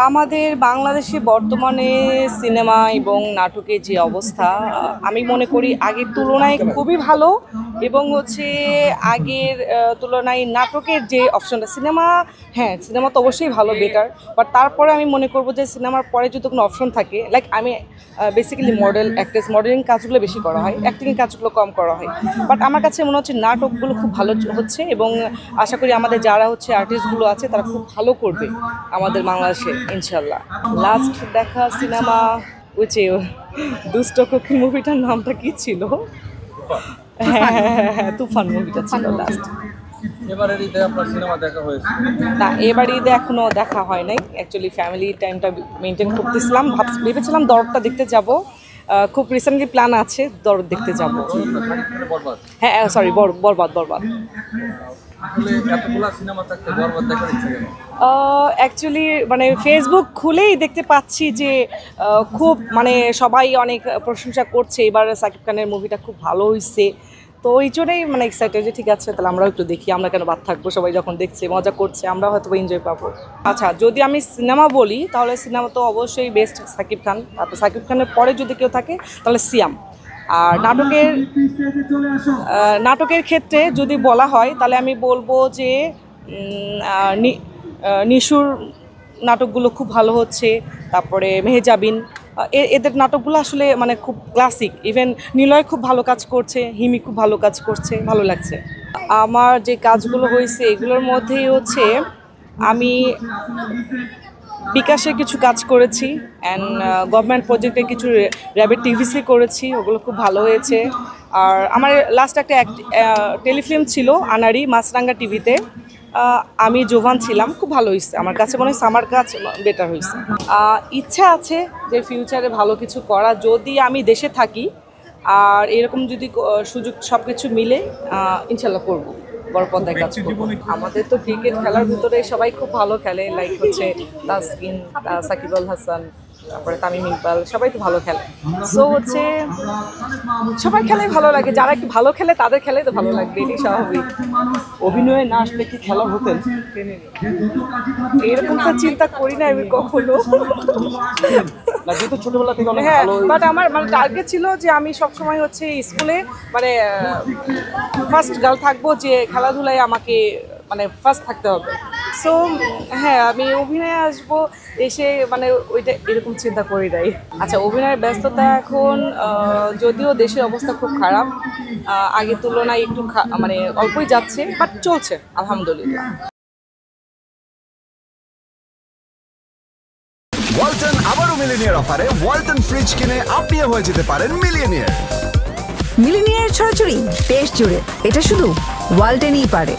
আমাদের বাংলাদেশে বর্তমানে সিনেমা এবং নাটকের যে অবস্থা আমি মনে করি আগের তুলনায় খুবই ভালো এবং হচ্ছে আগের তুলনায় নাটকের যে অপশনটা সিনেমা তো অবশ্যই ভালো বেটার বাট তারপরে আমি মনে করব যে সিনেমার পরে যদি কোনো অপশন থাকে লাইক আমি বেসিক্যালি মডেলিং কাজগুলো বেশি করা হয় অ্যাক্টিং কাজগুলো কম করা হয় বাট আমার কাছে মনে হচ্ছে নাটকগুলো খুব ভালো হচ্ছে এবং আশা করি আমাদের যারা হচ্ছে আর্টিস্টগুলো আছে তারা খুব ভালো করবে আমাদের বাংলাদেশে ইনশাল্লাহ। লাস্ট দেখা সিনেমা হচ্ছে দুষ্ট কোকিল মুভিটার নামটা কি ছিল? হ্যাঁ তুফান মুভিটা ছিল লাস্ট। এবারের ঈদে আপনার সিনেমা দেখা হয়েছে? না, এবার ঈদে এখনো দেখা হয় নাই। অ্যাকচুয়ালি ফ্যামিলি টাইমটা মেনটেন করতেছিলাম, ভেবেছিলাম দরদটা দেখতে যাব, খুব রিসেন্টলি প্ল্যান আছে দরদ দেখতে যাব। হ্যাঁ সরি বরবাদ। অ্যাকচুয়ালি মানে ফেসবুক খুলেই দেখতে পাচ্ছি যে খুব মানে সবাই অনেক প্রশংসা করছে, এবার সাকিব খানের মুভিটা খুব ভালো হয়েছে, তো ওই জন্যই মানে এক্সাইটেড যে ঠিক আছে তাহলে আমরাও একটু দেখি, আমরা কেন বাদ থাকবো, সবাই যখন দেখছে মজা করছে আমরা হয়তো এনজয় পাবো। আচ্ছা যদি আমি সিনেমা বলি তাহলে সিনেমা তো অবশ্যই বেস্ট সাকিব খান, তারপর সাকিব খানের পরে যদি কেউ থাকে তাহলে সিয়াম। আর নাটকের ক্ষেত্রে যদি বলা হয় তাহলে আমি বলবো যে নিশুর নাটকগুলো খুব ভালো হচ্ছে, তারপরে মেহেজাবিন এদের নাটকগুলো আসলে মানে খুব ক্লাসিক, ইভেন নিলয় খুব ভালো কাজ করছে, হিমি খুব ভালো কাজ করছে, ভালো লাগছে। আমার যে কাজগুলো হয়েছে এগুলোর মধ্যেই হচ্ছে আমি বিকাশে কিছু কাজ করেছি অ্যান্ড গভর্নমেন্ট প্রজেক্টে কিছু র্যাবের টিভিসি করেছি, ওগুলো খুব ভালো হয়েছে। আর আমার লাস্ট একটা টেলিফিল্ম ছিল আনারি মাছরাঙ্গা টিভিতে, আমি জোভান ছিলাম, খুব ভালো হয়েছে, আমার কাছে মনে হয়েছে আমার কাছে বেটার হয়েছে। ইচ্ছা আছে যে ফিউচারে ভালো কিছু করা, যদি আমি দেশে থাকি আর এরকম যদি সুযোগ সব কিছু মিলে ইনশাল্লাহ করবো, বড় পর্দায় কাজ করবো। আমাদের তো ক্রিকেট খেলার ভিতরে সবাই খুব ভালো খেলে, লাইক হচ্ছে তাসকিন, সাকিব আল হাসান, তারপরে তামিম ইকবাল, সবাই তো ভালো খেলে। সো হচ্ছে সবাই খেলে ভালো লাগে, যারা একটু ভালো খেলে তাদের খেলে তো ভালো লাগবে, এটাই স্বাভাবিক। অভিনয়ে না আসলে কি খেলার হতেন? এরকম তো চিন্তা করি না আমি কখনো। ছোটবেলা থেকে অনেক হ্যাঁ ভালো, বাট আমার মানে টার্গেট ছিল যে আমি সবসময় হচ্ছে স্কুলে মানে ফার্স্ট গার্ল থাকবো, যে খেলাধুলায় আমাকে মানে ফার্স্ট থাকতে হবে। সো হ্যাঁ আমি অভিনয়ে আসবো, এসে মানে ওইটা এরকম চিন্তা করি নাই। আচ্ছা অভিনয়ের ব্যস্ততা এখন যদিও দেশের অবস্থা খুব খারাপ, আগের তুলনায় একটু মানে অল্পই যাচ্ছে, বাট চলছে আলহামদুলিল্লাহ। ওয়ালটন আবারও মিলিনিয়ার অফারে ওয়ালটন ফ্রিজ কিনে আপনিও হয়ে যেতে পারেন মিলিয়নিয়ার। মিলিনিয়ার ছড়াছড়ি দেশ জুড়ে, এটা শুধু ওয়ালটনই পারে।